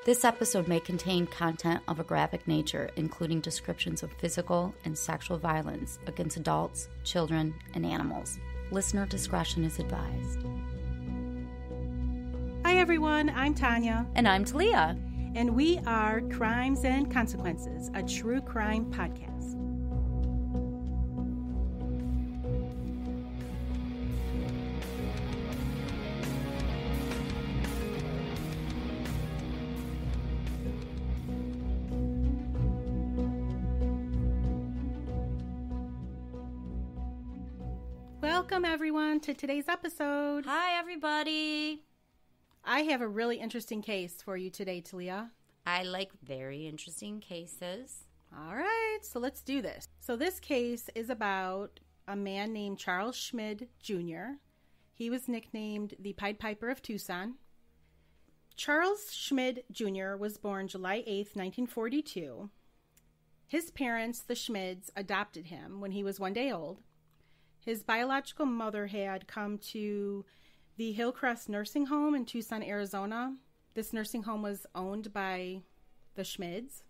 This episode may contain content of a graphic nature, including descriptions of physical and sexual violence against adults, children, and animals. Listener discretion is advised. Hi everyone, I'm Tanya. And I'm Talia. And we are Crimes and Consequences, a true crime podcast. Welcome everyone to today's episode. Hi everybody. I have a really interesting case for you today, Talia. I like very interesting cases. All right, so let's do this. So this case is about a man named Charles Schmid Jr. He was nicknamed the Pied Piper of Tucson. Charles Schmid Jr. was born July 8th, 1942. His parents, the Schmids, adopted him when he was 1 day old. His biological mother had come to the Hillcrest Nursing Home in Tucson, Arizona. This nursing home was owned by the Schmids.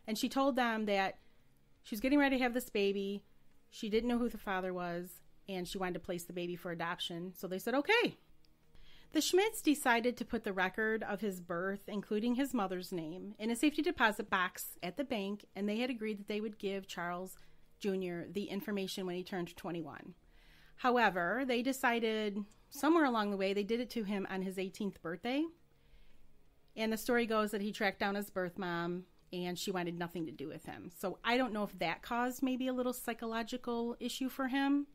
And she told them that she was getting ready to have this baby. She didn't know who the father was, and she wanted to place the baby for adoption. So they said, okay. The Schmids decided to put the record of his birth, including his mother's name, in a safety deposit box at the bank, and they had agreed that they would give Charles Jr. the information when he turned 21. However, they decided somewhere along the way they did it to him on his 18th birthday. And the story goes that he tracked down his birth mom and she wanted nothing to do with him. So I don't know if that caused maybe a little psychological issue for him.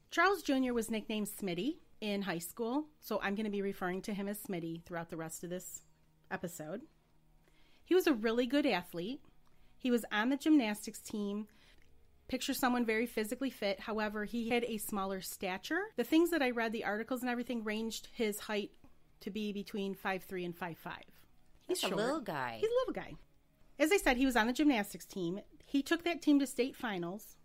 Charles Jr. was nicknamed Smitty in high school, so I'm going to be referring to him as Smitty throughout the rest of this episode. He was a really good athlete. He was on the gymnastics team. Picture someone very physically fit. However, he had a smaller stature. The things that I read, the articles and everything, ranged his height to be between 5'3" and 5'5". He's short. A little guy. He's a little guy. As I said, he was on the gymnastics team. He took that team to state finals.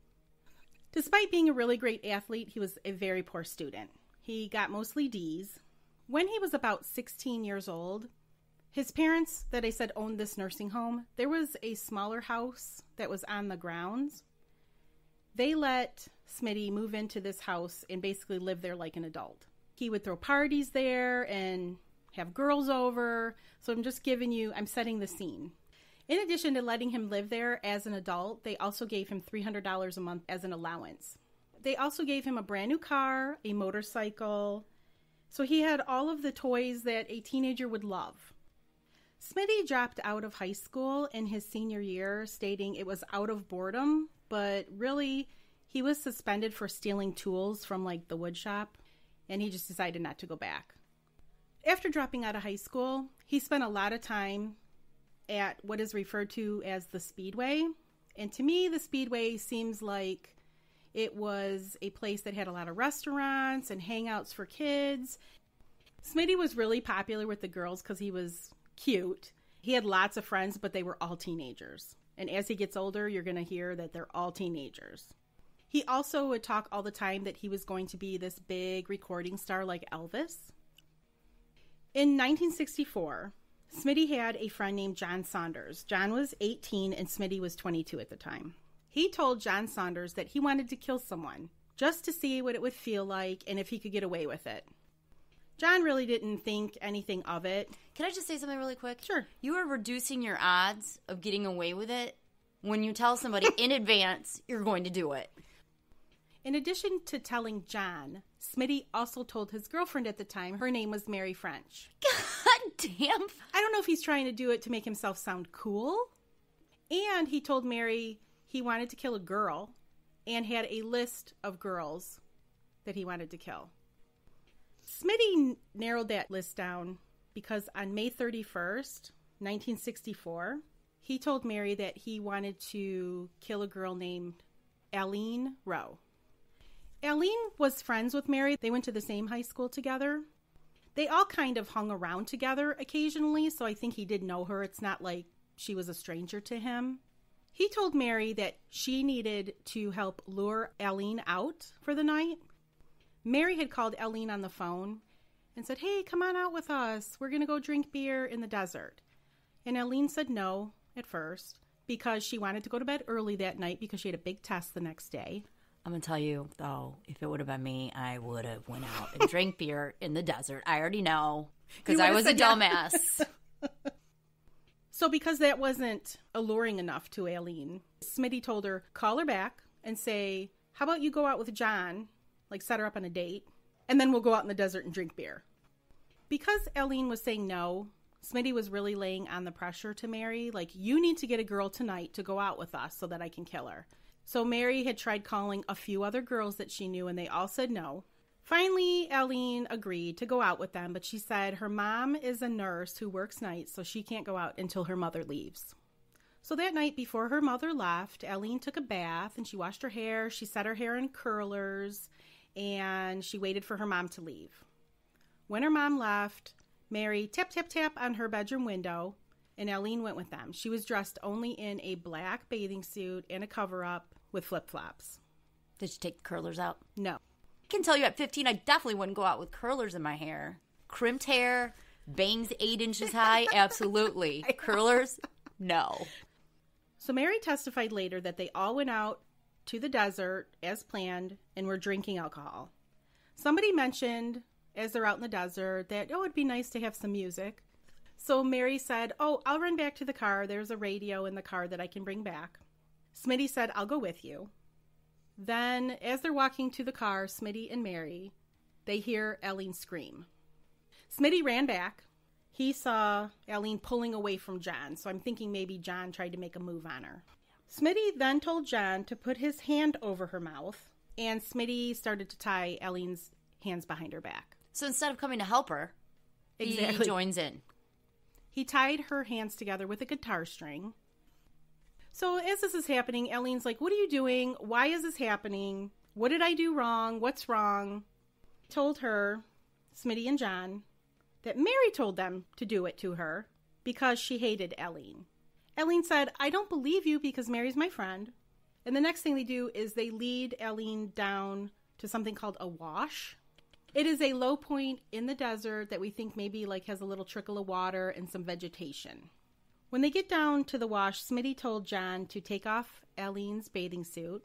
Despite being a really great athlete, he was a very poor student. He got mostly D's. When he was about 16 years old, his parents, that I said owned this nursing home, there was a smaller house that was on the grounds. They let Smitty move into this house and basically live there like an adult. He would throw parties there and have girls over. So I'm setting the scene. In addition to letting him live there as an adult, they also gave him $300 a month as an allowance. They also gave him a brand new car, a motorcycle. So he had all of the toys that a teenager would love. Smitty dropped out of high school in his senior year, stating it was out of boredom. But really, he was suspended for stealing tools from the wood shop, and he just decided not to go back. After dropping out of high school, he spent a lot of time at what is referred to as the Speedway. And to me, the Speedway seems like it was a place that had a lot of restaurants and hangouts for kids. Smitty was really popular with the girls because he was cute. He had lots of friends, but they were all teenagers. And as he gets older, you're going to hear that they're all teenagers. He also would talk all the time that he was going to be this big recording star like Elvis. In 1964, Smitty had a friend named John Saunders. John was 18 and Smitty was 22 at the time. He told John Saunders that he wanted to kill someone just to see what it would feel like and if he could get away with it. John really didn't think anything of it. Can I just say something really quick? Sure. You are reducing your odds of getting away with it when you tell somebody in advance you're going to do it. In addition to telling John, Smitty also told his girlfriend at the time, her name was Mary French. God damn. I don't know if he's trying to do it to make himself sound cool. And he told Mary he wanted to kill a girl and had a list of girls that he wanted to kill. Smitty narrowed that list down because on May 31st, 1964, he told Mary that he wanted to kill a girl named Aline Rowe. Aline was friends with Mary. They went to the same high school together. They all kind of hung around together occasionally, so I think he did know her. It's not like she was a stranger to him. He told Mary that she needed to help lure Aline out for the night. Mary had called Aline on the phone and said, "Hey, come on out with us. We're going to go drink beer in the desert." And Eileen said no at first because she wanted to go to bed early that night because she had a big test the next day. I'm going to tell you, though, if it would have been me, I would have went out and drank beer in the desert. I already know because I was a dumbass. So because that wasn't alluring enough to Eileen, Schmid told her, call her back and say, how about you go out with John, like set her up on a date, and then we'll go out in the desert and drink beer. Because Eileen was saying no, Schmid was really laying on the pressure to Mary, like, you need to get a girl tonight to go out with us so that I can kill her. So Mary had tried calling a few other girls that she knew, and they all said no. Finally, Eileen agreed to go out with them, but she said her mom is a nurse who works nights, so she can't go out until her mother leaves. So that night before her mother left, Eileen took a bath, and she washed her hair, she set her hair in curlers, and she waited for her mom to leave. When her mom left, Mary tap, tap, tap on her bedroom window, and Eileen went with them. She was dressed only in a black bathing suit and a cover-up with flip-flops. Did she take the curlers out? No. I can tell you at 15, I definitely wouldn't go out with curlers in my hair. Crimped hair, bangs 8 inches high, absolutely. Curlers, no. So Mary testified later that they all went out to the desert as planned and were drinking alcohol. Somebody mentioned, as they're out in the desert, that, it'd be nice to have some music. So Mary said, I'll run back to the car. There's a radio in the car that I can bring back. Schmid said, I'll go with you. Then, as they're walking to the car, Schmid and Mary, they hear Eileen scream. Schmid ran back. He saw Eileen pulling away from John, so I'm thinking maybe John tried to make a move on her. Schmid then told John to put his hand over her mouth, and Schmid started to tie Eileen's hands behind her back. So instead of coming to help her, he joins in. He tied her hands together with a guitar string. So as this is happening, Eileen's like, what are you doing? Why is this happening? What did I do wrong? What's wrong? Told her, Schmid and John, that Mary told them to do it to her because she hated Eileen. Eileen said, I don't believe you because Mary's my friend. And the next thing they do is they lead Eileen down to something called a wash. It is a low point in the desert that we think maybe like has a little trickle of water and some vegetation. When they get down to the wash, Schmid told John to take off Eileen's bathing suit.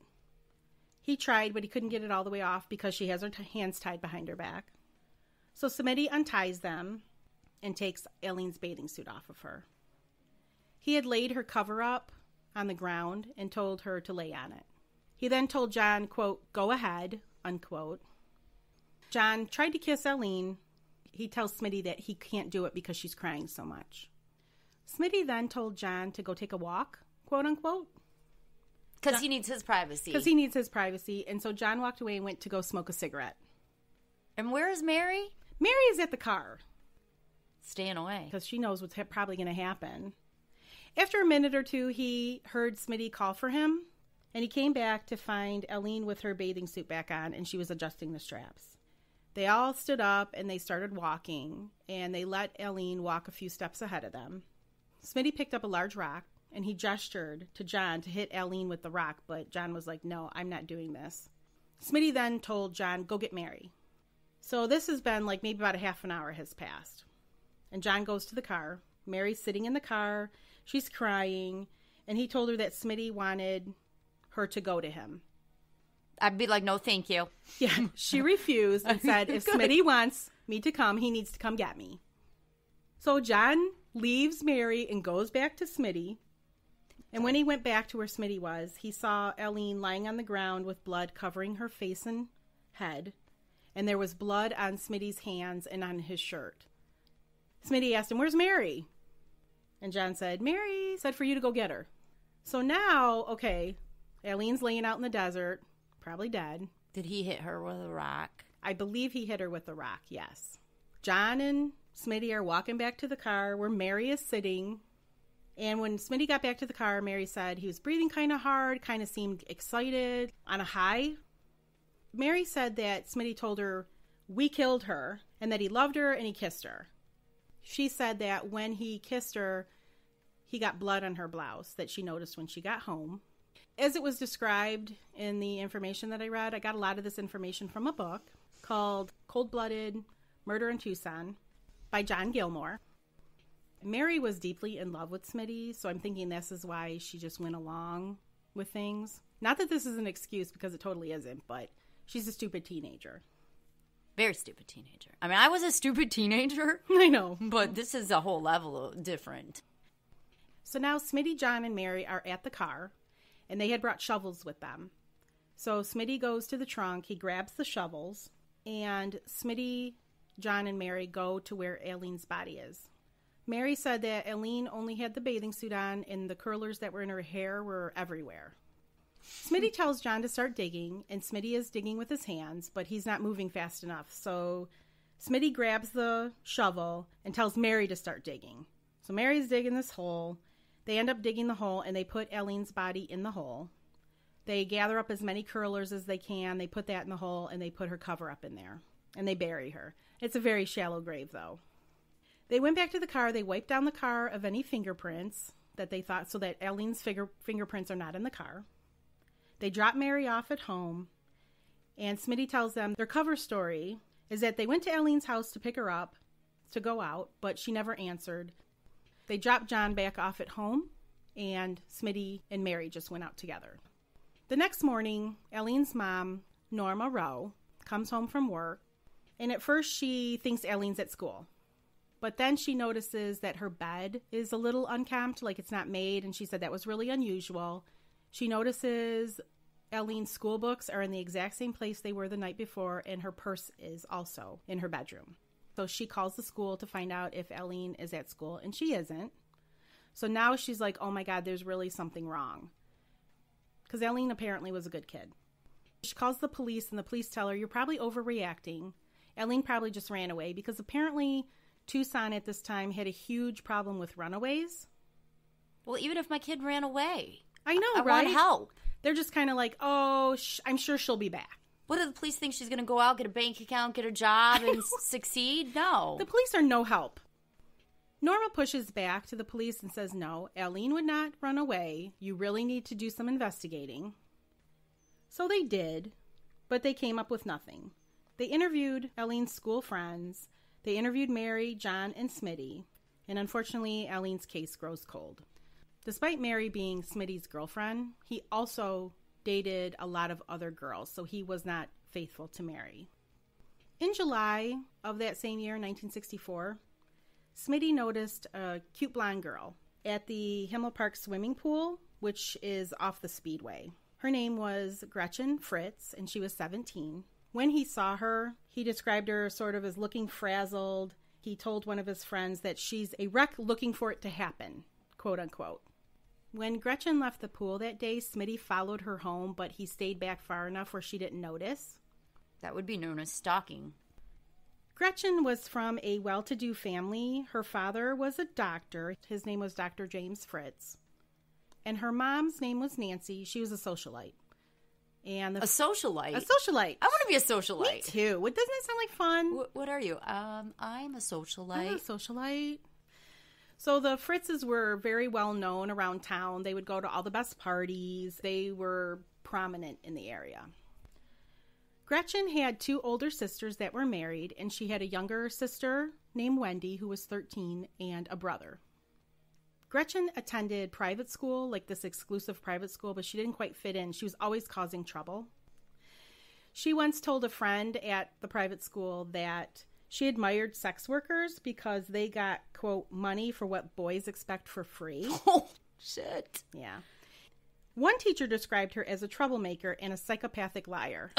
He tried, but he couldn't get it all the way off because she has her hands tied behind her back. So Schmid unties them and takes Eileen's bathing suit off of her. He had laid her cover up on the ground and told her to lay on it. He then told John, quote, go ahead, unquote. John tried to kiss Eileen. He tells Schmid that he can't do it because she's crying so much. Schmid then told John to go take a walk, quote unquote. Because he needs his privacy. Because he needs his privacy. And so John walked away and went to go smoke a cigarette. And where is Mary? Mary is at the car. Staying away. Because she knows what's probably going to happen. After a minute or two, he heard Schmid call for him. And he came back to find Eileen with her bathing suit back on. And she was adjusting the straps. They all stood up and they started walking. And they let Eileen walk a few steps ahead of them. Schmid picked up a large rock, and he gestured to John to hit Eileen with the rock, but John was like, no, I'm not doing this. Schmid then told John, go get Mary. So this has been like maybe about a half an hour has passed. And John goes to the car. Mary's sitting in the car. She's crying. And he told her that Schmid wanted her to go to him. I'd be like, no, thank you. Yeah, she refused and said, if Schmid wants me to come, he needs to come get me. So John leaves Mary and goes back to Schmid. And when he went back to where Schmid was, he saw Eileen lying on the ground with blood covering her face and head. And there was blood on Schmid's hands and on his shirt. Schmid asked him, where's Mary? And John said, Mary said for you to go get her. So now, okay, Eileen's laying out in the desert, probably dead. Did he hit her with a rock? I believe he hit her with a rock, yes. John and Schmid are walking back to the car where Mary is sitting. And when Schmid got back to the car, Mary said he was breathing kind of hard, kind of seemed excited, on a high. Mary said that Schmid told her, we killed her, and that he loved her and he kissed her. She said that when he kissed her, he got blood on her blouse that she noticed when she got home. As it was described in the information that I read, I got a lot of this information from a book called Cold-Blooded Murder in Tucson by John Gilmore. Mary was deeply in love with Schmid, so I'm thinking this is why she just went along with things. Not that this is an excuse, because it totally isn't, but she's a stupid teenager. Very stupid teenager. I mean, I was a stupid teenager. I know. But this is a whole level different. So now Schmid, John, and Mary are at the car, and they had brought shovels with them. So Schmid goes to the trunk, he grabs the shovels, and Schmid, John, and Mary go to where Eileen's body is. Mary said that Eileen only had the bathing suit on, and the curlers that were in her hair were everywhere. Schmid tells John to start digging, and Schmid is digging with his hands, but he's not moving fast enough. So Schmid grabs the shovel and tells Mary to start digging. So Mary's digging this hole. They end up digging the hole, and they put Eileen's body in the hole. They gather up as many curlers as they can. They put that in the hole, and they put her cover up in there. And they bury her. It's a very shallow grave, though. They went back to the car. They wiped down the car of any fingerprints that they thought, so that Eileen's fingerprints are not in the car. They drop Mary off at home. And Schmid tells them their cover story is that they went to Eileen's house to pick her up to go out, but she never answered. They dropped John back off at home, and Schmid and Mary just went out together. The next morning, Eileen's mom, Norma Rowe, comes home from work, and at first she thinks Eileen's at school. But then she notices that her bed is a little unkempt, like it's not made, and she said that was really unusual. She notices Eileen's school books are in the exact same place they were the night before, and her purse is also in her bedroom. So she calls the school to find out if Eileen is at school, and she isn't. So now she's like, oh my God, there's really something wrong. Because Eileen apparently was a good kid. She calls the police, and the police tell her, you're probably overreacting. Eileen probably just ran away, because apparently Tucson at this time had a huge problem with runaways. Well, even if my kid ran away. I know, I right? want help. They're just kind of like, oh, I'm sure she'll be back. What do the police think? She's going to go out, get a bank account, get a job, and succeed? No. The police are no help. Norma pushes back to the police and says, no, Eileen would not run away. You really need to do some investigating. So they did, but they came up with nothing. They interviewed Eileen's school friends. They interviewed Mary, John, and Schmid. And unfortunately, Eileen's case grows cold. Despite Mary being Schmid's girlfriend, he also dated a lot of other girls, so he was not faithful to Mary. In July of that same year, 1964, Schmid noticed a cute blonde girl at the Himmel Park swimming pool, which is off the Speedway. Her name was Gretchen Fritz, and she was 17. When he saw her, he described her sort of as looking frazzled. He told one of his friends that she's a wreck looking for it to happen, quote unquote. When Gretchen left the pool that day, Schmid followed her home, but he stayed back far enough where she didn't notice. That would be known as stalking. Gretchen was from a well-to-do family. Her father was a doctor. His name was Dr. James Fritz. And her mom's name was Nancy. She was a socialite. And a socialite? A socialite. I want to be a socialite. Me too. Doesn't that sound like fun? What are you? I'm a socialite. I'm a socialite. So the Fritzes were very well known around town. They would go to all the best parties. They were prominent in the area. Gretchen had two older sisters that were married, and she had a younger sister named Wendy, who was 13, and a brother. Gretchen attended private school, like this exclusive private school, but she didn't quite fit in. She was always causing trouble. She once told a friend at the private school that she admired sex workers because they got, quote, money for what boys expect for free. Oh, shit. Yeah. One teacher described her as a troublemaker and a psychopathic liar.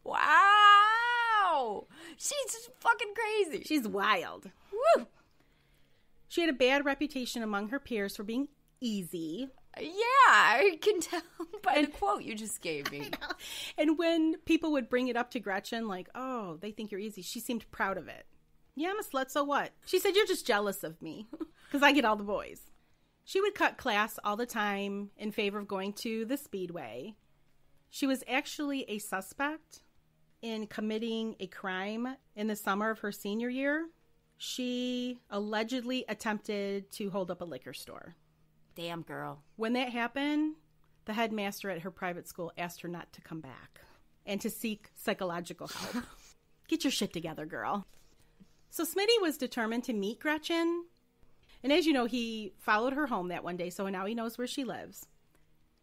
Wow. She's fucking crazy. She's wild. Woo. She had a bad reputation among her peers for being easy. Yeah, I can tell by the quote you just gave me. And when people would bring it up to Gretchen, like, oh, they think you're easy, she seemed proud of it. Yeah, I'm a slut, so what? She said, you're just jealous of me because I get all the boys. She would cut class all the time in favor of going to the Speedway. She was actually a suspect in committing a crime in the summer of her senior year. She allegedly attempted to hold up a liquor store. Damn, girl. When that happened, the headmaster at her private school asked her not to come back and to seek psychological help. Get your shit together, girl. So Smitty was determined to meet Gretchen. And as you know, he followed her home that one day, so now he knows where she lives.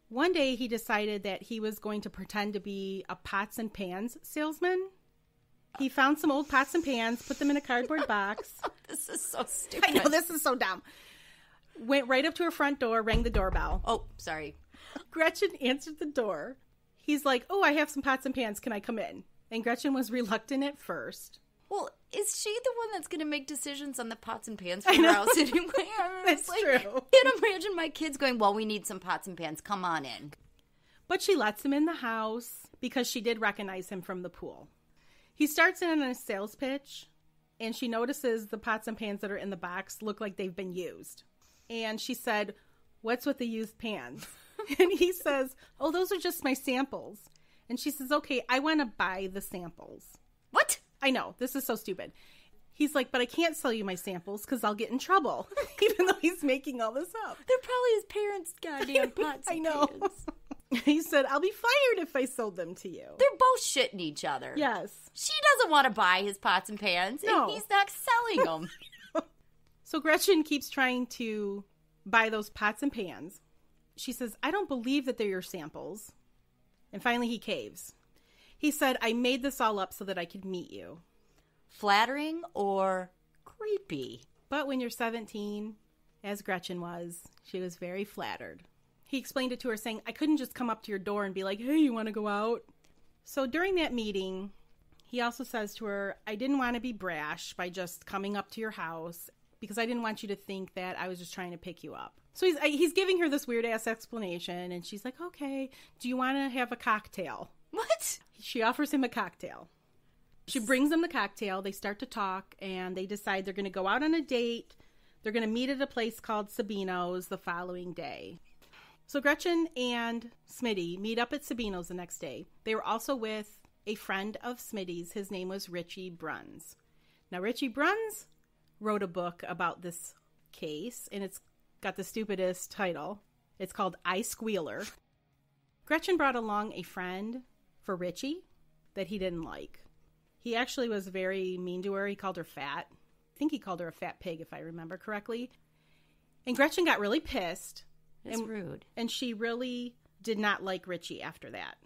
One day, he decided that he was going to pretend to be a pots and pans salesman. He found some old pots and pans, put them in a cardboard box. This is so stupid. I know, this is so dumb. Went right up to her front door, rang the doorbell. Oh, sorry. Gretchen answered the door. He's like, oh, I have some pots and pans. Can I come in? And Gretchen was reluctant at first. Well, is she the one that's going to make decisions on the pots and pans for her house anyway? That's true. I can't imagine my kids going, well, we need some pots and pans. Come on in. But she lets him in the house because she did recognize him from the pool. He starts in on a sales pitch, and she notices the pots and pans that are in the box look like they've been used. And she said, what's with the used pans? And he says, oh, those are just my samples. And she says, okay, I want to buy the samples. What? I know, this is so stupid. He's like, but I can't sell you my samples because I'll get in trouble, even though he's making all this up. They're probably his parents' goddamn pots and I know. pans. He said, I'll be fired if I sold them to you. They're both shitting each other. Yes. She doesn't want to buy his pots and pans, No. and he's not selling them. So Gretchen keeps trying to buy those pots and pans. She says, I don't believe that they're your samples. And finally he caves. He said, I made this all up so that I could meet you. Flattering or creepy? But when you're 17, as Gretchen was, she was very flattered. He explained it to her saying, I couldn't just come up to your door and be like, hey, you want to go out? So during that meeting, he also says to her, I didn't want to be brash by just coming up to your house because I didn't want you to think that I was just trying to pick you up. So he's giving her this weird-ass explanation, and she's like, okay, do you want to have a cocktail? What? She offers him a cocktail. She brings him the cocktail. They start to talk, and they decide they're going to go out on a date. They're going to meet at a place called Sabino's the following day. So Gretchen and Smitty meet up at Sabino's the next day. They were also with a friend of Smitty's. His name was Richie Bruns. Now, Richie Bruns wrote a book about this case, and it's got the stupidest title. It's called I Squealer. Gretchen brought along a friend for Richie that he didn't like. He actually was very mean to her. He called her fat. I think he called her a fat pig, if I remember correctly. And Gretchen got really pissed. That's rude. And she really did not like Richie after that.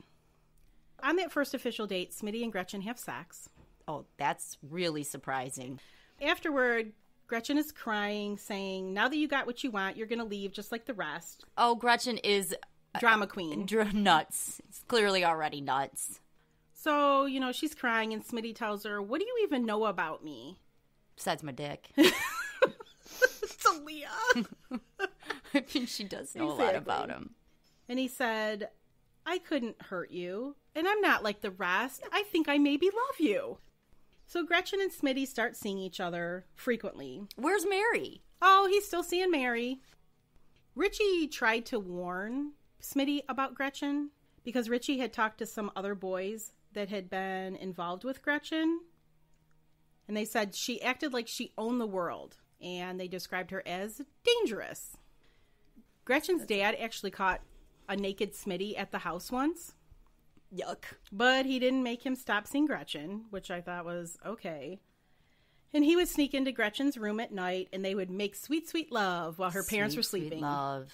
On that first official date, Smitty and Gretchen have sex. Oh, that's really surprising. Afterward, Gretchen is crying, saying, now that you got what you want, you're going to leave just like the rest. Oh, Gretchen is drama queen. Nuts. It's clearly already nuts. So, she's crying, and Smitty tells her, what do you even know about me? Besides my dick. So, Leah. I mean, she does know a lot about him. And he said, I couldn't hurt you, and I'm not like the rest. I think I maybe love you. So Gretchen and Smitty start seeing each other frequently. Where's Mary? Oh, he's still seeing Mary. Richie tried to warn Smitty about Gretchen because Richie had talked to some other boys that had been involved with Gretchen. And they said she acted like she owned the world. And they described her as dangerous. Gretchen's dad actually caught a naked Smitty at the house once. Yuck. But he didn't make him stop seeing Gretchen, which I thought was okay. And he would sneak into Gretchen's room at night, and they would make sweet, sweet love while her parents were sleeping. Sweet love.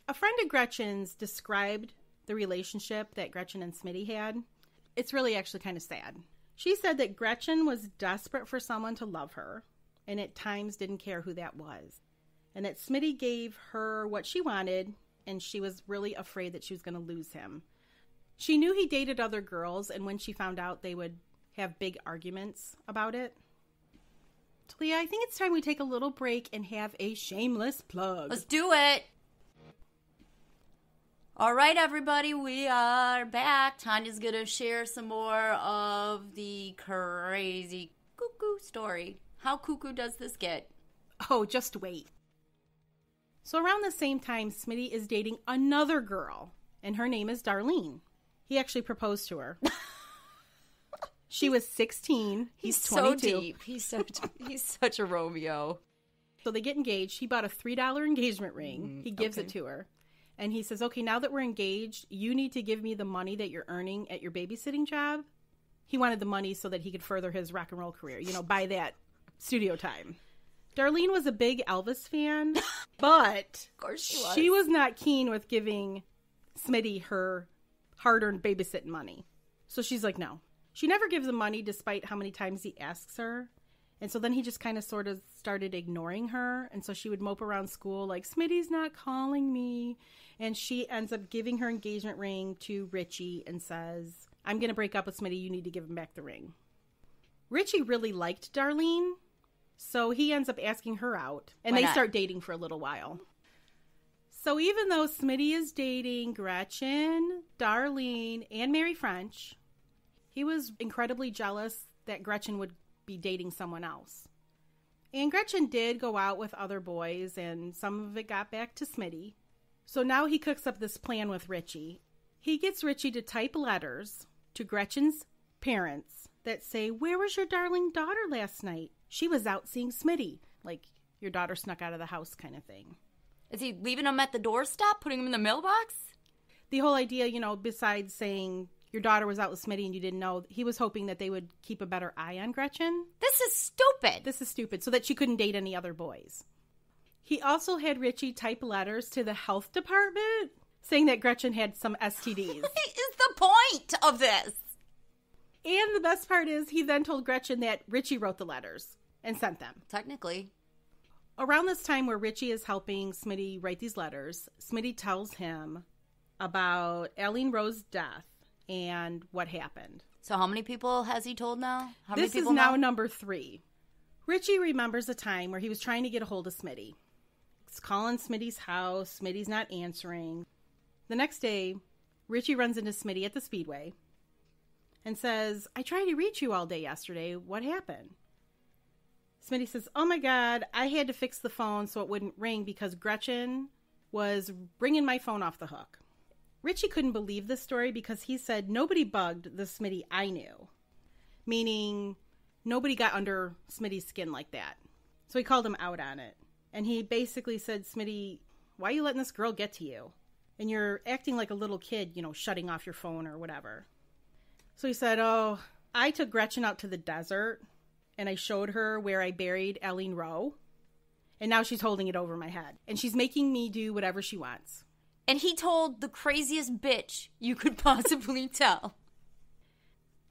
A friend of Gretchen's described the relationship that Gretchen and Smitty had. It's really actually kind of sad. She said that Gretchen was desperate for someone to love her, and at times didn't care who that was. And that Smitty gave her what she wanted, and she was really afraid that she was going to lose him. She knew he dated other girls, and when she found out, they would have big arguments about it. So, Leah, I think it's time we take a little break and have a shameless plug. Let's do it. All right, everybody, we are back. Tanya's going to share some more of the crazy cuckoo story. How cuckoo does this get? Oh, just wait. So around the same time, Smitty is dating another girl, and her name is Darlene. He actually proposed to her. She was 16. He's 22. So deep. He's such a Romeo. So they get engaged. He bought a $3 engagement ring. He gives it to her. And he says, okay, now that we're engaged, you need to give me the money that you're earning at your babysitting job. He wanted the money so that he could further his rock and roll career, buy that studio time. Darlene was a big Elvis fan, but of course she was not keen with giving Schmid her hard-earned babysitting money. So she's like, no. She never gives him money despite how many times he asks her. And so then he just kind of sort of started ignoring her. And so she would mope around school like, Smitty's not calling me. And she ends up giving her engagement ring to Richie and says, I'm going to break up with Smitty. You need to give him back the ring. Richie really liked Darlene. So he ends up asking her out. And they start dating for a little while. So even though Smitty is dating Gretchen, Darlene, and Mary French, he was incredibly jealous that Gretchen would be dating someone else. And Gretchen did go out with other boys, and some of it got back to Smitty. So now he cooks up this plan with Richie. He gets Richie to type letters to Gretchen's parents that say, where was your darling daughter last night? She was out seeing Smitty. Like, your daughter snuck out of the house kind of thing. Is he leaving him at the doorstep, putting him in the mailbox? The whole idea, besides saying your daughter was out with Smitty and you didn't know, he was hoping that they would keep a better eye on Gretchen. This is stupid. So that she couldn't date any other boys. He also had Richie type letters to the health department saying that Gretchen had some STDs. What is the point of this? And the best part is he then told Gretchen that Richie wrote the letters and sent them. Technically. Around this time where Richie is helping Smitty write these letters, Smitty tells him about Eileen Rowe's death and what happened. So how many people has he told now? This is now number 3. Richie remembers a time where he was trying to get a hold of Smitty. He's calling Smitty's house. Smitty's not answering. The next day, Richie runs into Smitty at the Speedway and says, I tried to reach you all day yesterday. What happened? Smitty says, oh my God, I had to fix the phone so it wouldn't ring because Gretchen was ringing my phone off the hook. Richie couldn't believe this story because he said nobody bugged the Smitty I knew. Meaning nobody got under Smitty's skin like that. So he called him out on it. And he basically said, Smitty, why are you letting this girl get to you? And you're acting like a little kid, shutting off your phone or whatever. So he said, oh, I took Gretchen out to the desert and I showed her where I buried Eileen Rowe. And now she's holding it over my head. And she's making me do whatever she wants. And he told the craziest bitch you could possibly tell.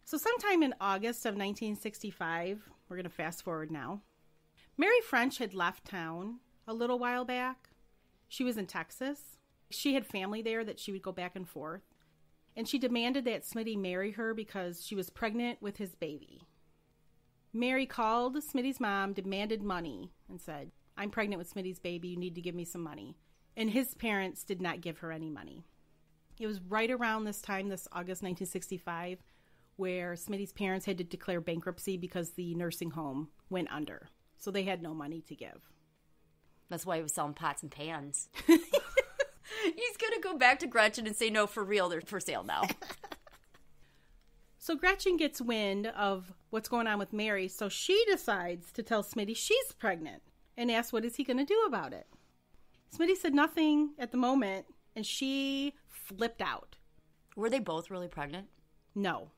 So sometime in August of 1965, we're going to fast forward now, Mary French had left town a little while back. She was in Texas. She had family there that she would go back and forth. And she demanded that Smitty marry her because she was pregnant with his baby. Mary called Smitty's mom, demanded money, and said, I'm pregnant with Smitty's baby. You need to give me some money. And his parents did not give her any money. It was right around this time, this August 1965, where Smitty's parents had to declare bankruptcy because the nursing home went under. So they had no money to give. That's why he was selling pots and pans. He's going to go back to Gretchen and say, no, for real, they're for sale now. So Gretchen gets wind of what's going on with Mary, so she decides to tell Smitty she's pregnant and asks what is he going to do about it. Smitty said nothing at the moment, and she flipped out. Were they both really pregnant? No.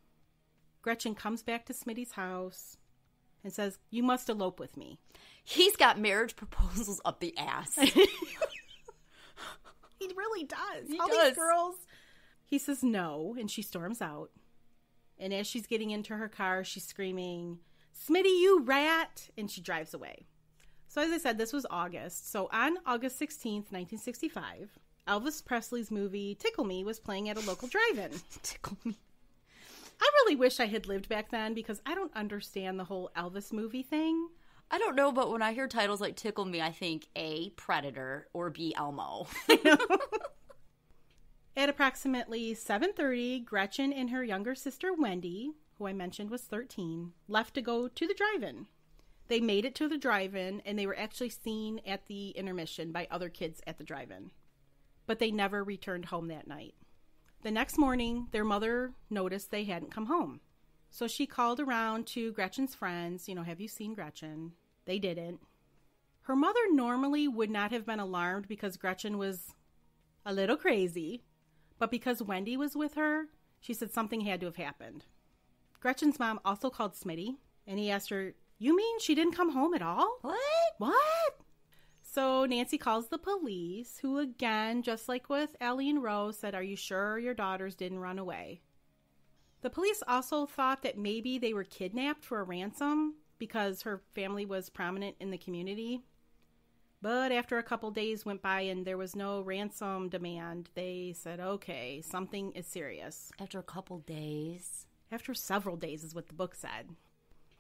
Gretchen comes back to Smitty's house and says, you must elope with me. He's got marriage proposals up the ass. He really does. He All does. These girls. He says no, and she storms out. And as she's getting into her car, she's screaming, Smitty, you rat! And she drives away. So as I said, this was August. So on August 16th, 1965, Elvis Presley's movie Tickle Me was playing at a local drive-in. Tickle Me. I really wish I had lived back then because I don't understand the whole Elvis movie thing. I don't know, but when I hear titles like Tickle Me, I think A, Predator, or B, Elmo. At approximately 7:30, Gretchen and her younger sister, Wendy, who I mentioned was 13, left to go to the drive-in. They made it to the drive-in, and they were actually seen at the intermission by other kids at the drive-in. But they never returned home that night. The next morning, their mother noticed they hadn't come home. So she called around to Gretchen's friends, have you seen Gretchen? They didn't. Her mother normally would not have been alarmed because Gretchen was a little crazy. But because Wendy was with her, she said something had to have happened. Gretchen's mom also called Schmid, and he asked her, "You mean she didn't come home at all?" What? So Nancy calls the police, who again, just like with Allie and Rose, said, "Are you sure your daughters didn't run away?" The police also thought that maybe they were kidnapped for a ransom because her family was prominent in the community. But after a couple days went by and there was no ransom demand, they said, okay, something is serious. After a couple days? After several days is what the book said.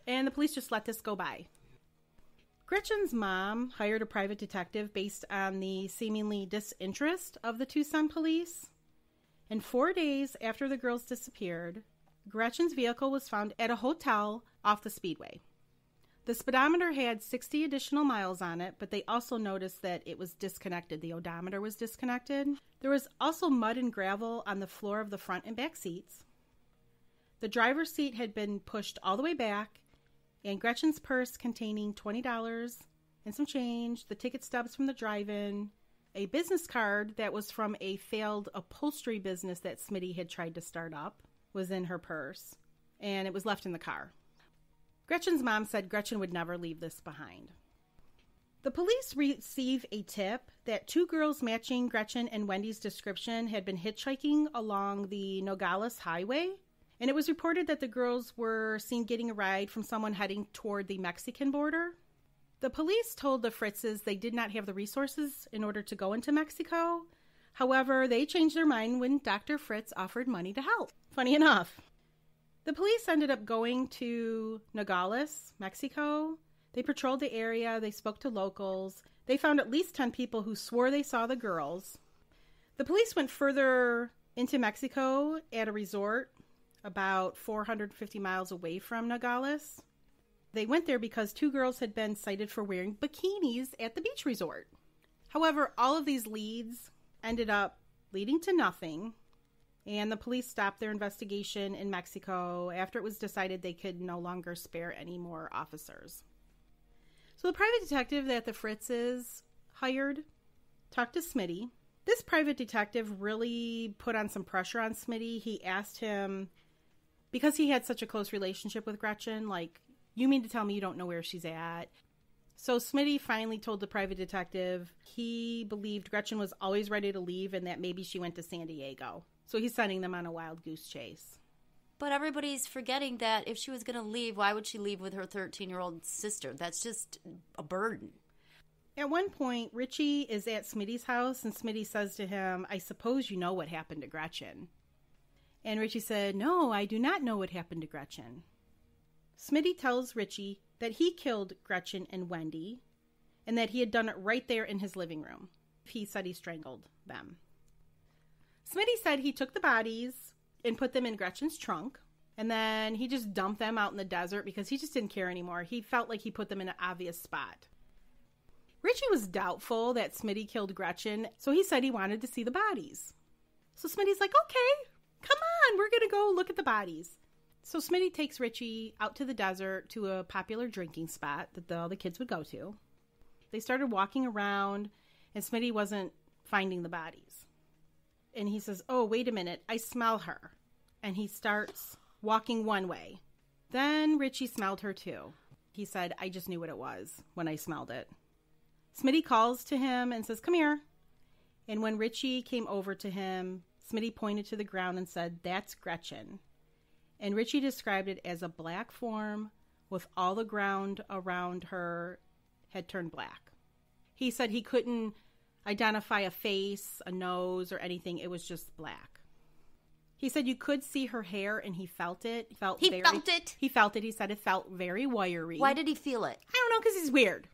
And the police just let this go by. Gretchen's mom hired a private detective based on the seemingly disinterest of the Tucson police. And 4 days after the girls disappeared, Gretchen's vehicle was found at a hotel off the Speedway. The speedometer had 60 additional miles on it, but they also noticed that it was disconnected. The odometer was disconnected. There was also mud and gravel on the floor of the front and back seats. The driver's seat had been pushed all the way back, and Gretchen's purse containing $20 and some change, the ticket stubs from the drive-in, a business card that was from a failed upholstery business that Schmid had tried to start up, was in her purse, and it was left in the car. Gretchen's mom said Gretchen would never leave this behind. The police receive a tip that 2 girls matching Gretchen and Wendy's description had been hitchhiking along the Nogales Highway, and it was reported that the girls were seen getting a ride from someone heading toward the Mexican border. The police told the Fritzes they did not have the resources in order to go into Mexico. However, they changed their mind when Dr. Fritz offered money to help. Funny enough. The police ended up going to Nogales, Mexico. They patrolled the area. They spoke to locals. They found at least 10 people who swore they saw the girls. The police went further into Mexico at a resort about 450 miles away from Nogales. They went there because 2 girls had been cited for wearing bikinis at the beach resort. However, all of these leads ended up leading to nothing. And the police stopped their investigation in Mexico after it was decided they could no longer spare any more officers. So the private detective that the Fritzes hired talked to Schmid. This private detective really put on some pressure on Schmid. He asked him, because he had such a close relationship with Gretchen, like, you mean to tell me you don't know where she's at? So Schmid finally told the private detective he believed Gretchen was always ready to leave and that maybe she went to San Diego. So he's sending them on a wild goose chase. But everybody's forgetting that if she was going to leave, why would she leave with her 13-year-old sister? That's just a burden. At one point, Richie is at Schmid's house, and Schmid says to him, I suppose you know what happened to Gretchen. And Richie said, no, I do not know what happened to Gretchen. Schmid tells Richie that he killed Gretchen and Wendy, and that he had done it right there in his living room. He said he strangled them. Schmid said he took the bodies and put them in Gretchen's trunk, and then he just dumped them out in the desert because he just didn't care anymore. He felt like he put them in an obvious spot. Richie was doubtful that Schmid killed Gretchen, so he said he wanted to see the bodies. So Schmid's like, okay, come on, we're going to go look at the bodies. So Schmid takes Richie out to the desert to a popular drinking spot that all the kids would go to. They started walking around, and Schmid wasn't finding the bodies. And he says, oh, wait a minute, I smell her. And he starts walking one way. Then Richie smelled her too. He said, I just knew what it was when I smelled it. Schmid calls to him and says, come here. And when Richie came over to him, Schmid pointed to the ground and said, that's Gretchen. And Richie described it as a black form with all the ground around her had turned black. He said he couldn't identify a face, a nose, or anything. It was just black. He said you could see her hair, and he felt it. He felt it? He felt it. He said it felt very wiry. Why did he feel it? I don't know, because he's weird.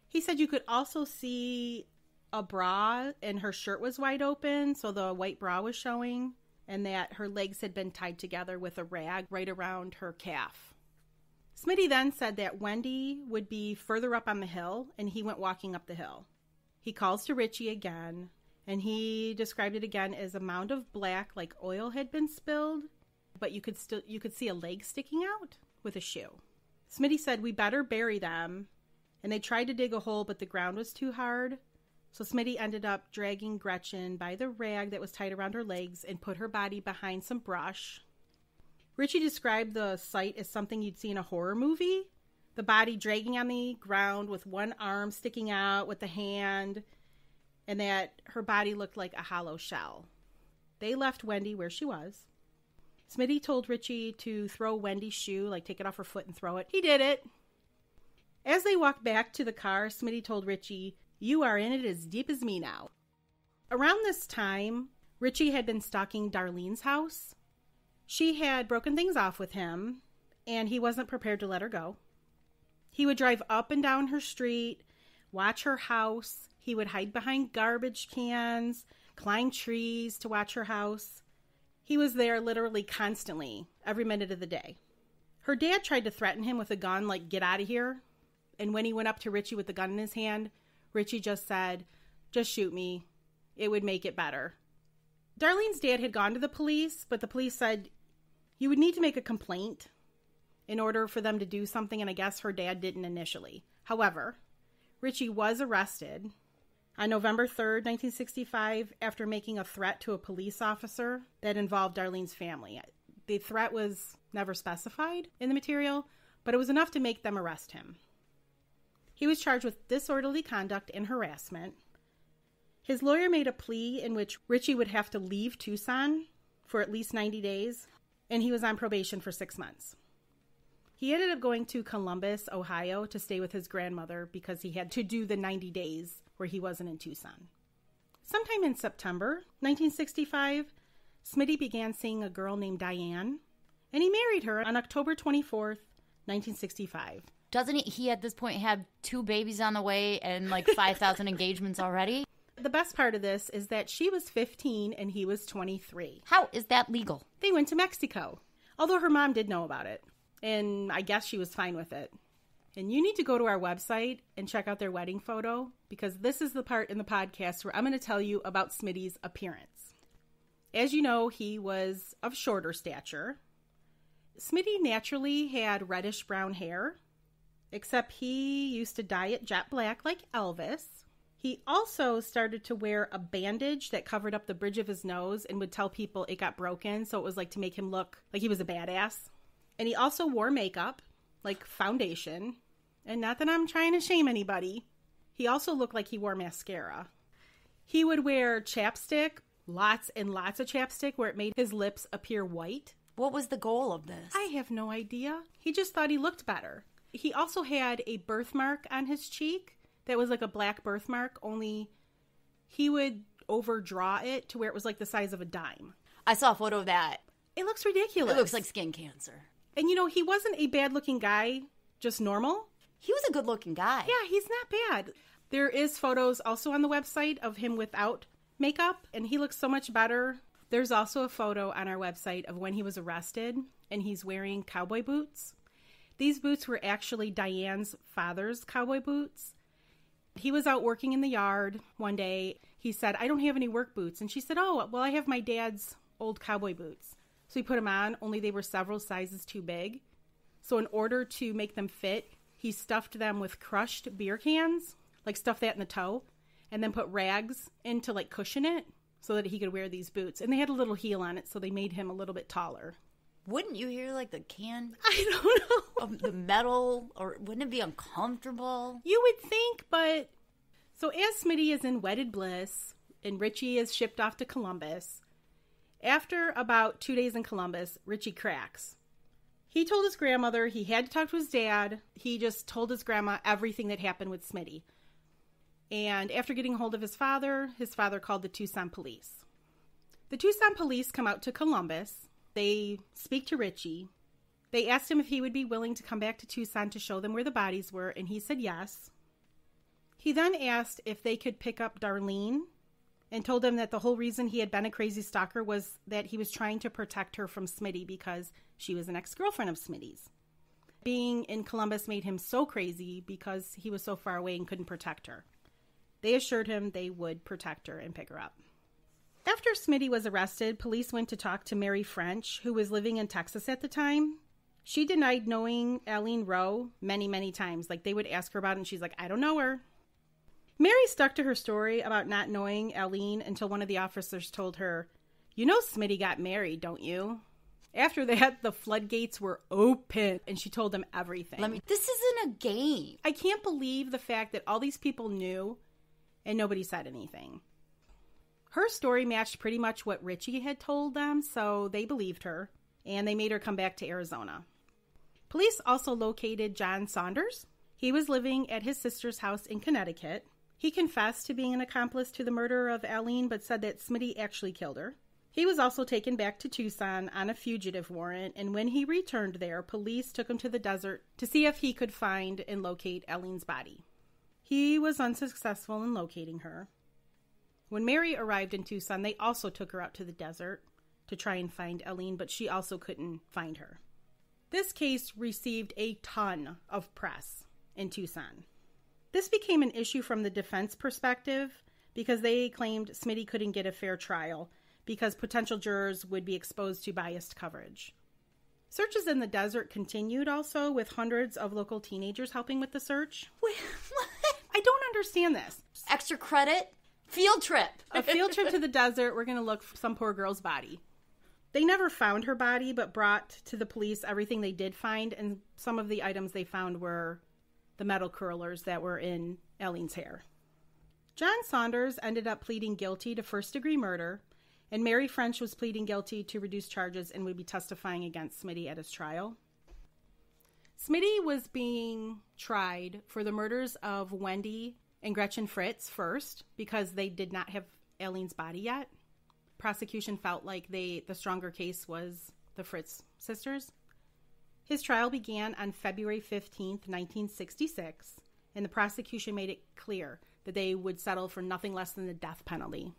He said you could also see a bra, and her shirt was wide open, so the white bra was showing, and that her legs had been tied together with a rag right around her calf. Schmid then said that Wendy would be further up on the hill, and he went walking up the hill. He calls to Richie again, and he described it again as a mound of black, like oil had been spilled, but you could see a leg sticking out with a shoe. Schmid said, we better bury them, and they tried to dig a hole, but the ground was too hard. So Schmid ended up dragging Gretchen by the rag that was tied around her legs and put her body behind some brush. Richie described the sight as something you'd see in a horror movie. The body dragging on the ground with one arm sticking out with the hand, and that her body looked like a hollow shell. They left Wendy where she was. Schmid told Richie to throw Wendy's shoe, like take it off her foot and throw it. He did it. As they walked back to the car, Schmid told Richie, "You are in it as deep as me now." Around this time, Richie had been stalking Darlene's house. She had broken things off with him, and he wasn't prepared to let her go. He would drive up and down her street, watch her house. He would hide behind garbage cans, climb trees to watch her house. He was there literally constantly, every minute of the day. Her dad tried to threaten him with a gun, like, get out of here. And when he went up to Richie with the gun in his hand, Richie just said, "Just shoot me. It would make it better." Darlene's dad had gone to the police, but the police said, "You would need to make a complaint in order for them to do something," and I guess her dad didn't initially. However, Richie was arrested on November 3rd, 1965, after making a threat to a police officer that involved Darlene's family. The threat was never specified in the material, but it was enough to make them arrest him. He was charged with disorderly conduct and harassment. His lawyer made a plea in which Richie would have to leave Tucson for at least 90 days, and he was on probation for 6 months. He ended up going to Columbus, Ohio, to stay with his grandmother because he had to do the 90 days where he wasn't in Tucson. Sometime in September 1965, Schmid began seeing a girl named Diane, and he married her on October 24th, 1965. Doesn't he at this point have 2 babies on the way and like 5,000 engagements already? The best part of this is that she was 15 and he was 23. How is that legal? They went to Mexico, although her mom did know about it, and I guess she was fine with it. And you need to go to our website and check out their wedding photo, because this is the part in the podcast where I'm going to tell you about Schmid's appearance. As you know, he was of shorter stature. Schmid naturally had reddish-brown hair, except he used to dye it jet black like Elvis. He also started to wear a bandage that covered up the bridge of his nose and would tell people it got broken, so it was like to make him look like he was a badass. And he also wore makeup, like foundation. And not that I'm trying to shame anybody. He also looked like he wore mascara. He would wear chapstick, lots and lots of chapstick, where it made his lips appear white. What was the goal of this? I have no idea. He just thought he looked better. He also had a birthmark on his cheek that was like a black birthmark, only he would overdraw it to where it was like the size of a dime. I saw a photo of that. It looks ridiculous. It looks like skin cancer. And you know, he wasn't a bad-looking guy, just normal. He was a good-looking guy. Yeah, he's not bad. There is photos also on the website of him without makeup, and he looks so much better. There's also a photo on our website of when he was arrested, and he's wearing cowboy boots. These boots were actually Diane's father's cowboy boots. He was out working in the yard one day. He said, "I don't have any work boots." And she said, "Oh, well, I have my dad's old cowboy boots." So he put them on, only they were several sizes too big. So in order to make them fit, he stuffed them with crushed beer cans, like stuffed that in the toe, and then put rags in to like cushion it so that he could wear these boots. And they had a little heel on it, so they made him a little bit taller. Wouldn't you hear like the can? I don't know. Of the metal, or wouldn't it be uncomfortable? You would think, but... So as Schmid is in wedded bliss, and Richie is shipped off to Columbus, after about 2 days in Columbus, Richie cracks. He told his grandmother he had to talk to his dad. He just told his grandma everything that happened with Schmid. And after getting a hold of his father called the Tucson police. The Tucson police come out to Columbus. They speak to Richie. They asked him if he would be willing to come back to Tucson to show them where the bodies were, and he said yes. He then asked if they could pick up Darlene and told them that the whole reason he had been a crazy stalker was that he was trying to protect her from Schmid because she was an ex-girlfriend of Schmid's. Being in Columbus made him so crazy because he was so far away and couldn't protect her. They assured him they would protect her and pick her up. After Schmid was arrested, police went to talk to Mary French, who was living in Texas at the time. She denied knowing Eileen Rowe many, many times. Like, they would ask her about it, and she's like, "I don't know her." Mary stuck to her story about not knowing Eileen until one of the officers told her, "You know Schmid got married, don't you?" After that, the floodgates were open, and she told them everything. This isn't a game. I can't believe the fact that all these people knew, and nobody said anything. Her story matched pretty much what Richie had told them, so they believed her, and they made her come back to Arizona. Police also located John Saunders. He was living at his sister's house in Connecticut. He confessed to being an accomplice to the murder of Eileen, but said that Schmid actually killed her. He was also taken back to Tucson on a fugitive warrant, and when he returned there, police took him to the desert to see if he could find and locate Eileen's body. He was unsuccessful in locating her. When Mary arrived in Tucson, they also took her out to the desert to try and find Eileen, but she also couldn't find her. This case received a ton of press in Tucson. This became an issue from the defense perspective because they claimed Schmid couldn't get a fair trial because potential jurors would be exposed to biased coverage. Searches in the desert continued also, with hundreds of local teenagers helping with the search. Wait, what? I don't understand this. Extra credit? Field trip. A field trip to the desert. We're going to look for some poor girl's body. They never found her body, but brought to the police everything they did find, and some of the items they found were the metal curlers that were in Eileen's hair. John Saunders ended up pleading guilty to first-degree murder, and Mary French was pleading guilty to reduced charges and would be testifying against Schmid at his trial. Schmid was being tried for the murders of Wendy and Gretchen Fritz first because they did not have Eileen's body yet. Prosecution felt like the stronger case was the Fritz sisters. His trial began on February 15th, 1966, and the prosecution made it clear that they would settle for nothing less than the death penalty.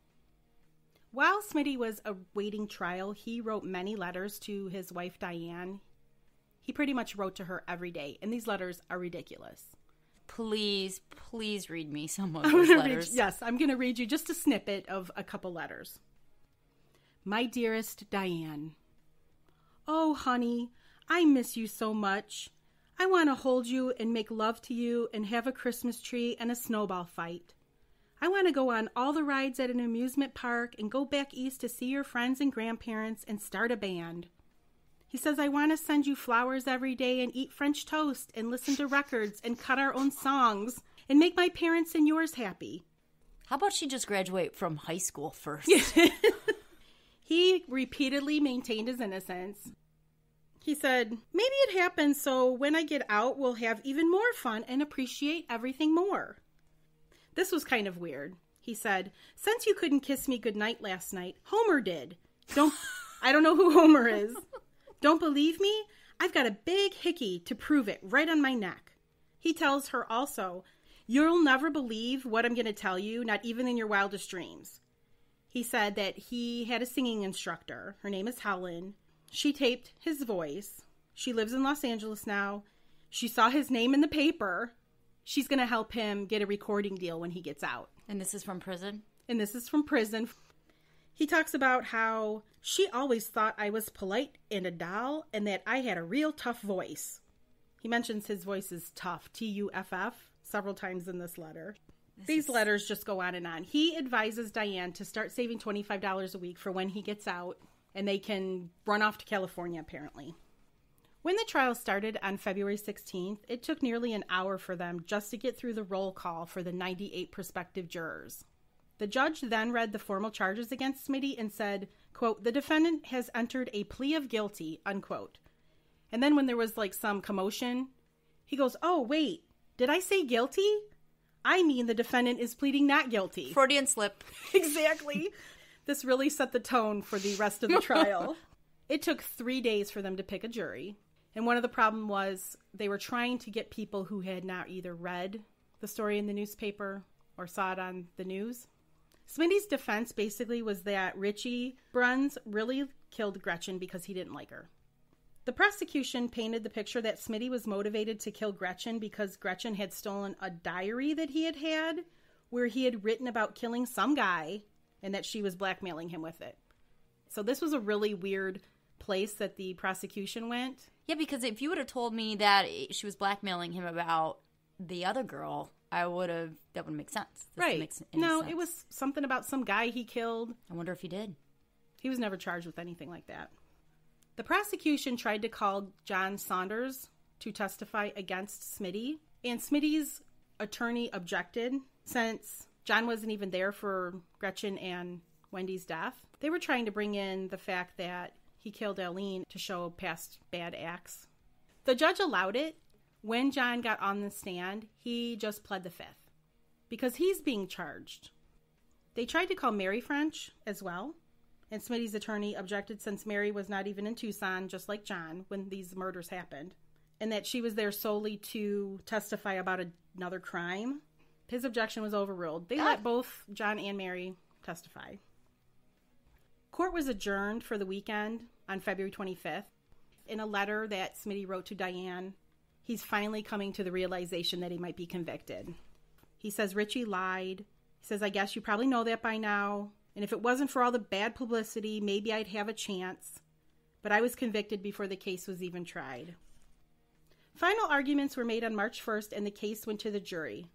While Schmid was awaiting trial, he wrote many letters to his wife, Diane. He pretty much wrote to her every day, and these letters are ridiculous. Please read me some of those letters. Yes, I'm going to read you just a snippet of a couple letters. My dearest Diane, oh, honey, I miss you so much. I want to hold you and make love to you and have a Christmas tree and a snowball fight. I want to go on all the rides at an amusement park and go back east to see your friends and grandparents and start a band. He says, I want to send you flowers every day and eat French toast and listen to records and cut our own songs and make my parents and yours happy. How about she just graduate from high school first? He repeatedly maintained his innocence. He said, maybe it happens so when I get out, we'll have even more fun and appreciate everything more. This was kind of weird. He said, since you couldn't kiss me goodnight last night, Homer did. I don't know who Homer is. Don't believe me? I've got a big hickey to prove it right on my neck. He tells her also, you'll never believe what I'm going to tell you, not even in your wildest dreams. He said that he had a singing instructor. Her name is Helen. She taped his voice. She lives in Los Angeles now. She saw his name in the paper. She's going to help him get a recording deal when he gets out. And this is from prison? And this is from prison. He talks about how she always thought I was polite and a doll and that I had a real tough voice. He mentions his voice is tough, T-U-F-F, several times in this letter. These letters just go on and on. He advises Diane to start saving $25 a week for when he gets out, and they can run off to California, apparently. When the trial started on February 16th, it took nearly an hour for them just to get through the roll call for the 98 prospective jurors. The judge then read the formal charges against Schmid and said, quote, the defendant has entered a plea of guilty, unquote. And then when there was like some commotion, he goes, oh, wait, did I say guilty? I mean the defendant is pleading not guilty. Freudian slip. Exactly. This really set the tone for the rest of the trial. It took 3 days for them to pick a jury. And one of the problems was they were trying to get people who had not either read the story in the newspaper or saw it on the news. Schmid's defense basically was that Richie Bruns really killed Gretchen because he didn't like her. The prosecution painted the picture that Schmid was motivated to kill Gretchen because Gretchen had stolen a diary that he had where he had written about killing some guy and that she was blackmailing him with it. So this was a really weird place that the prosecution went. Yeah, because if you would have told me that she was blackmailing him about the other girl, that would make sense. Right. No, it was something about some guy he killed. I wonder if he did. He was never charged with anything like that. The prosecution tried to call John Saunders to testify against Schmid, and Schmid's attorney objected since John wasn't even there for Gretchen and Wendy's death. They were trying to bring in the fact that he killed Eileen to show past bad acts. The judge allowed it. When John got on the stand, he just pled the fifth because he's being charged. They tried to call Mary French as well, and Schmid's attorney objected since Mary was not even in Tucson, just like John, when these murders happened, and that she was there solely to testify about another crime. His objection was overruled. They let both John and Mary testify. Court was adjourned for the weekend on February 25th. In a letter that Schmid wrote to Diane, he's finally coming to the realization that he might be convicted. He says Richie lied. He says, I guess you probably know that by now. And if it wasn't for all the bad publicity, maybe I'd have a chance. But I was convicted before the case was even tried. Final arguments were made on March 1st, and the case went to the jury.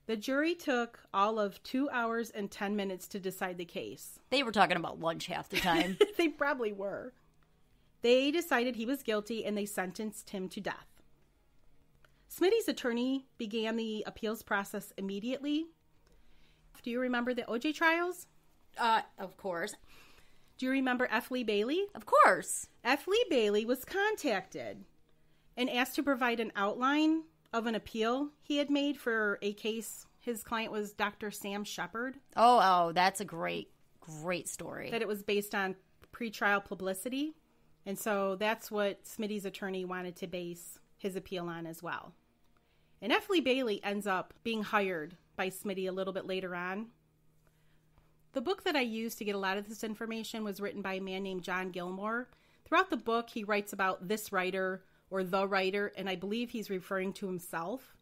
The jury took all of 2 hours and 10 minutes to decide the case. They were talking about lunch half the time. They probably were. They decided he was guilty, and they sentenced him to death. Schmid's attorney began the appeals process immediately. Do you remember the OJ trials? Of course. Do you remember F. Lee Bailey? Of course. F. Lee Bailey was contacted and asked to provide an outline of an appeal he had made for a case. His client was Dr. Sam Shepard. Oh, that's a great story. That it was based on pretrial publicity. And so that's what Schmid's attorney wanted to base his appeal on as well. And F. Lee Bailey ends up being hired by Schmid a little bit later on. The book that I used to get a lot of this information was written by a man named John Gilmore. Throughout the book, he writes about this writer or the writer, and I believe he's referring to himself.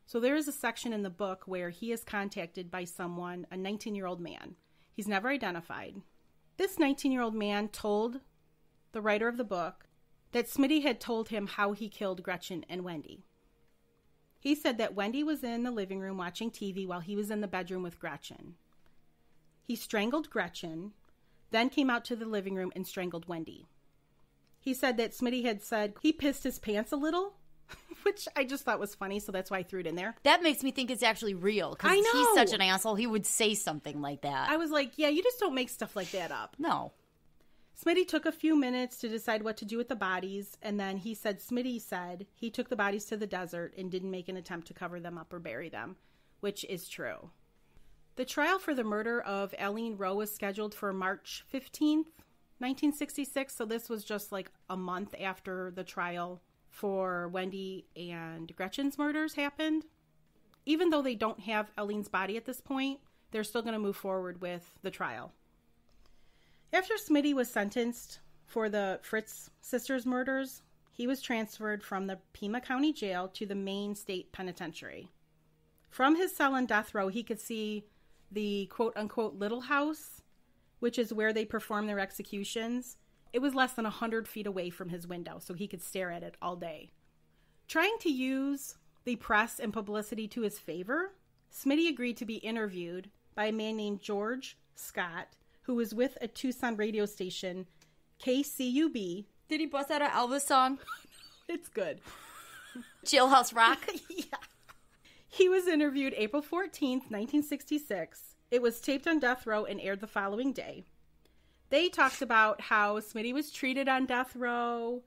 So there is a section in the book where he is contacted by someone, a 19-year-old man. He's never identified. This 19-year-old man told the writer of the book that Schmid had told him how he killed Gretchen and Wendy. He said that Wendy was in the living room watching TV while he was in the bedroom with Gretchen. He strangled Gretchen, then came out to the living room and strangled Wendy. He said that Schmid had said he pissed his pants a little, which I just thought was funny, so that's why I threw it in there. That makes me think it's actually real, I because know. he's such an asshole. He would say something like that. I was like, yeah, you just don't make stuff like that up. No. Schmid took a few minutes to decide what to do with the bodies, and then he said Schmid said he took the bodies to the desert and didn't make an attempt to cover them up or bury them, which is true. The trial for the murder of Eileen Rowe was scheduled for March 15th, 1966, so this was just like a month after the trial for Wendy and Gretchen's murders happened. Even though they don't have Eileen's body at this point, they're still going to move forward with the trial. After Schmid was sentenced for the Fritz sisters' murders, he was transferred from the Pima County Jail to the Maine State Penitentiary. From his cell in death row, he could see the quote-unquote little house, which is where they perform their executions. It was less than 100 feet away from his window, so he could stare at it all day. Trying to use the press and publicity to his favor, Schmid agreed to be interviewed by a man named George Scott, who was with a Tucson radio station, KCUB. Did he bust out an Elvis song? It's good. Jailhouse Rock? Yeah. He was interviewed April 14th, 1966. It was taped on death row and aired the following day. They talked about how Schmid was treated on death row.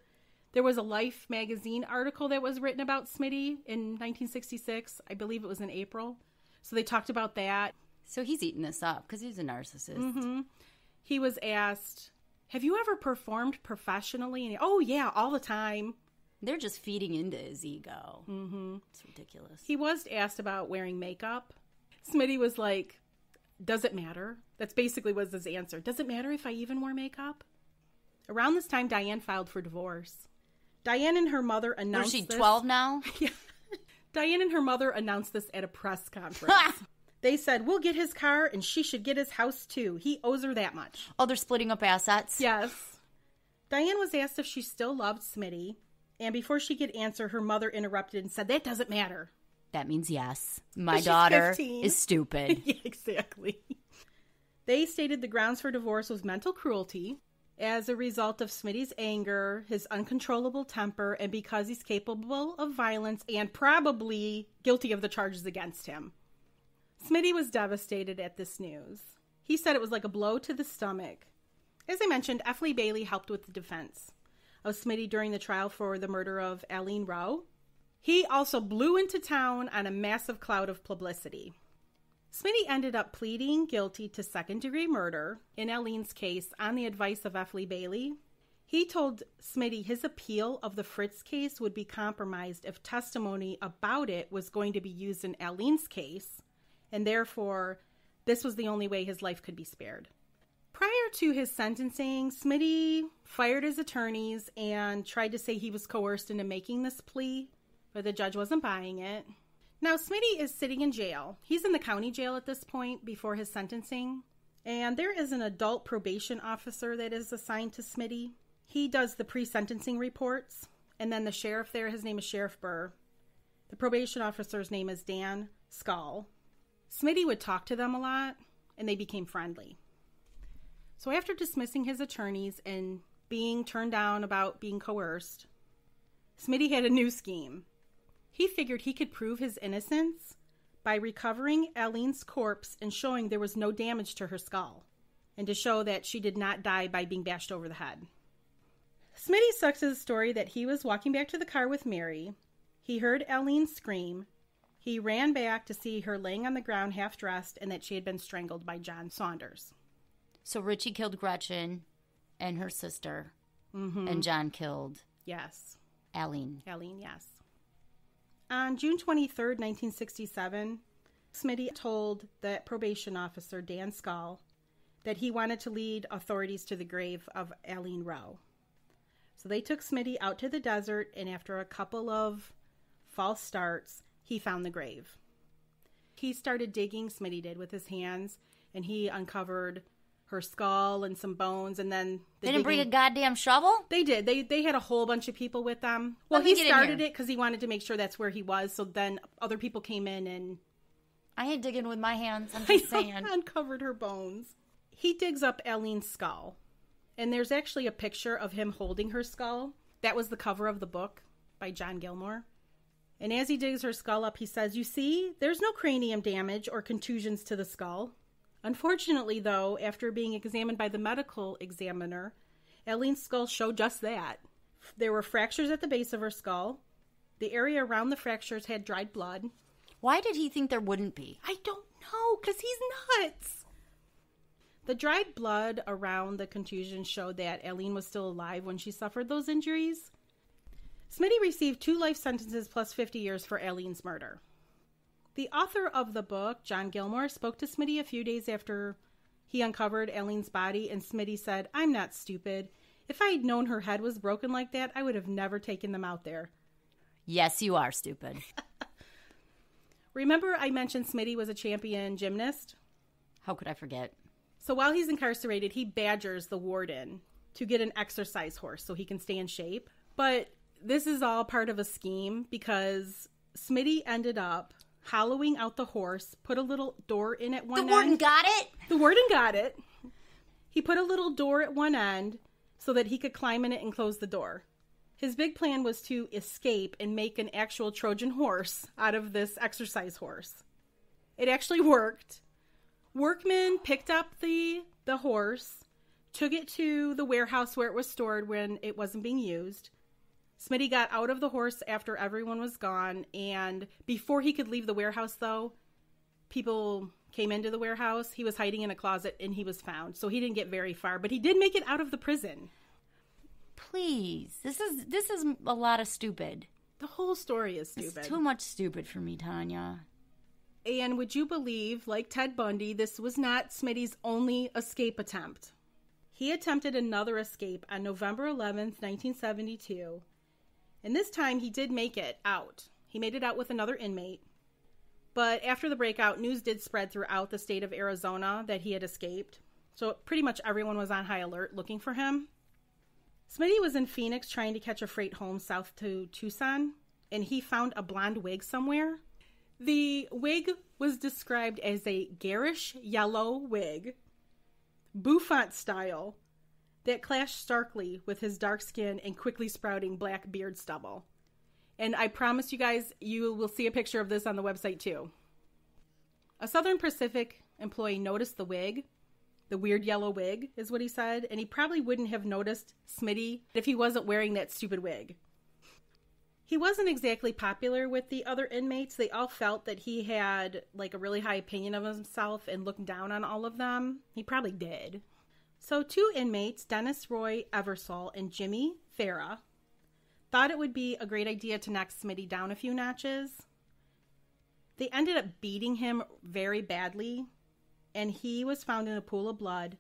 There was a Life magazine article that was written about Schmid in 1966. I believe it was in April. So they talked about that. So he's eating this up because he's a narcissist. Mm-hmm. He was asked, have you ever performed professionally? And oh, yeah, all the time. They're just feeding into his ego. Mm-hmm. It's ridiculous. He was asked about wearing makeup. Schmid was like, does it matter? That's basically was his answer. Does it matter if I even wore makeup? Around this time, Diane filed for divorce. Diane and her mother announced this. Is she 12 now? Yeah. Diane and her mother announced this at a press conference. They said, we'll get his car and she should get his house too. He owes her that much. Oh, they're splitting up assets? Yes. Diane was asked if she still loved Schmid. And before she could answer, her mother interrupted and said, that doesn't matter. That means yes. My daughter 15. Is stupid. Yeah, exactly. They stated the grounds for divorce was mental cruelty. as a result of Schmid's anger, his uncontrollable temper, and because he's capable of violence and probably guilty of the charges against him. Schmid was devastated at this news. He said it was like a blow to the stomach. As I mentioned, F. Lee Bailey helped with the defense of Schmid during the trial for the murder of Aileen Rowe. He also blew into town on a massive cloud of publicity. Schmid ended up pleading guilty to second-degree murder in Aileen's case on the advice of F. Lee Bailey. He told Schmid his appeal of the Fritz case would be compromised if testimony about it was going to be used in Aileen's case, and therefore this was the only way his life could be spared. Prior to his sentencing, Schmid fired his attorneys and tried to say he was coerced into making this plea, but the judge wasn't buying it. Now, Schmid is sitting in jail. He's in the county jail at this point before his sentencing. And there is an adult probation officer that is assigned to Schmid. He does the pre-sentencing reports. And then the sheriff there, his name is Sheriff Burr. The probation officer's name is Dan Skull. Schmid would talk to them a lot, and they became friendly. So after dismissing his attorneys and being turned down about being coerced, Schmid had a new scheme. He figured he could prove his innocence by recovering Aileen's corpse and showing there was no damage to her skull, and to show that she did not die by being bashed over the head. Schmid sucks his story that he was walking back to the car with Mary. He heard Aileen scream. He ran back to see her laying on the ground half-dressed and that she had been strangled by John Saunders. So Richie killed Gretchen and her sister, and John killed Aileen. Aileen, yes. On June 23rd, 1967, Schmid told the probation officer, Dan Skull, that he wanted to lead authorities to the grave of Aileen Rowe. So they took Schmid out to the desert, and after a couple of false starts, he found the grave. He started digging, Schmid did, with his hands, and he uncovered her skull and some bones, and then... They didn't bring a goddamn shovel? They did. They had a whole bunch of people with them. Well, he started it because he wanted to make sure that's where he was, so then other people came in and... I ain't digging with my hands, I'm just saying. Uncovered her bones. He digs up Aileen's skull, and there's actually a picture of him holding her skull. That was the cover of the book by John Gilmore. And as he digs her skull up, he says, "You see, there's no cranium damage or contusions to the skull. Unfortunately, though, after being examined by the medical examiner, Aileen's skull showed just that. There were fractures at the base of her skull. The area around the fractures had dried blood." Why did he think there wouldn't be? I don't know, because he's nuts. The dried blood around the contusion showed that Aileen was still alive when she suffered those injuries. Schmid received 2 life sentences plus 50 years for Aileen's murder. The author of the book, John Gilmore, spoke to Schmid a few days after he uncovered Aileen's body, and Schmid said, "I'm not stupid. If I had known her head was broken like that, I would have never taken them out there." Yes, you are stupid. Remember I mentioned Schmid was a champion gymnast? How could I forget? So while he's incarcerated, he badgers the warden to get an exercise horse so he can stay in shape. But this is all part of a scheme because Schmid ended up hollowing out the horse, put a little door in at one end. The warden got it? The warden got it. He put a little door at one end so that he could climb in it and close the door. His big plan was to escape and make an actual Trojan horse out of this exercise horse. It actually worked. Workmen picked up the horse, took it to the warehouse where it was stored when it wasn't being used. Schmid got out of the horse after everyone was gone, and before he could leave the warehouse, though, people came into the warehouse. He was hiding in a closet, and he was found. So he didn't get very far, but he did make it out of the prison. Please. This is a lot of stupid. The whole story is stupid. It's too much stupid for me, Tanya. And would you believe, like Ted Bundy, this was not Schmid's only escape attempt. He attempted another escape on November 11th, 1972. And this time he did make it out. He made it out with another inmate. But after the breakout, news did spread throughout the state of Arizona that he had escaped. So pretty much everyone was on high alert looking for him. Schmid was in Phoenix trying to catch a freight home south to Tucson, and he found a blonde wig somewhere. The wig was described as a garish yellow wig, bouffant style, that clashed starkly with his dark skin and quickly sprouting black beard stubble. And I promise you guys, you will see a picture of this on the website too. A Southern Pacific employee noticed the wig. The weird yellow wig is what he said. And he probably wouldn't have noticed Schmid if he wasn't wearing that stupid wig. He wasn't exactly popular with the other inmates. They all felt that he had like a really high opinion of himself and looked down on all of them. He probably did. So 2 inmates, Dennis Roy Eversole and Jimmy Farah, thought it would be a great idea to knock Schmid down a few notches. They ended up beating him very badly, and he was found in a pool of blood,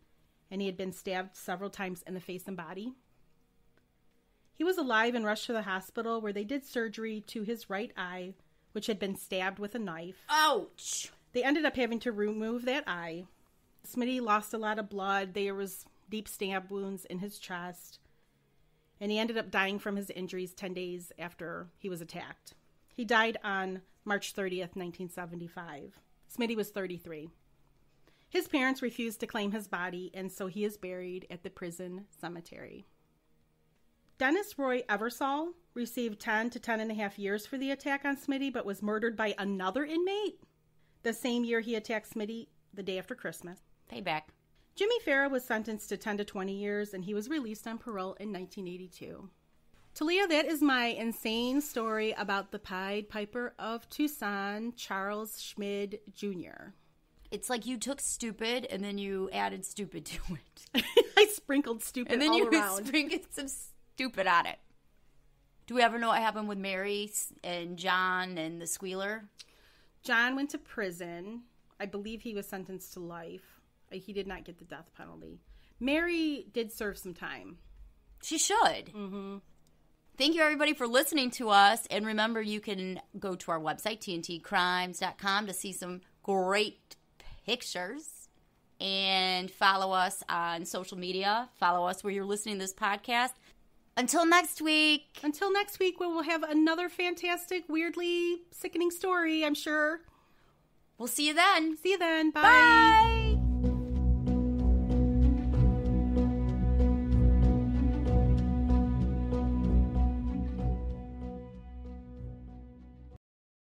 and he had been stabbed several times in the face and body. He was alive and rushed to the hospital where they did surgery to his right eye, which had been stabbed with a knife. Ouch! They ended up having to remove that eye. Schmid lost a lot of blood. There was deep stab wounds in his chest. And he ended up dying from his injuries 10 days after he was attacked. He died on March 30th, 1975. Schmid was 33. His parents refused to claim his body, and so he is buried at the prison cemetery. Dennis Roy Eversole received 10 to 10 and a half years for the attack on Schmid, but was murdered by another inmate the same year he attacked Schmid, the day after Christmas. Payback. Jimmy Farah was sentenced to 10 to 20 years, and he was released on parole in 1982. Talia, that is my insane story about the Pied Piper of Tucson, Charles Schmid Jr. It's like you took stupid and then you added stupid to it. I sprinkled stupid and then all you around. sprinkled some stupid on it. Do we ever know what happened with Mary and John and the Squealer? John went to prison. I believe he was sentenced to life. He did not get the death penalty. Mary did serve some time. She should. Mm-hmm. Thank you, everybody, for listening to us. And remember, you can go to our website, tntcrimes.com, to see some great pictures. And follow us on social media. Follow us where you're listening to this podcast. Until next week. Until next week, when we'll have another fantastic, weirdly sickening story, I'm sure. We'll see you then. See you then. Bye. Bye.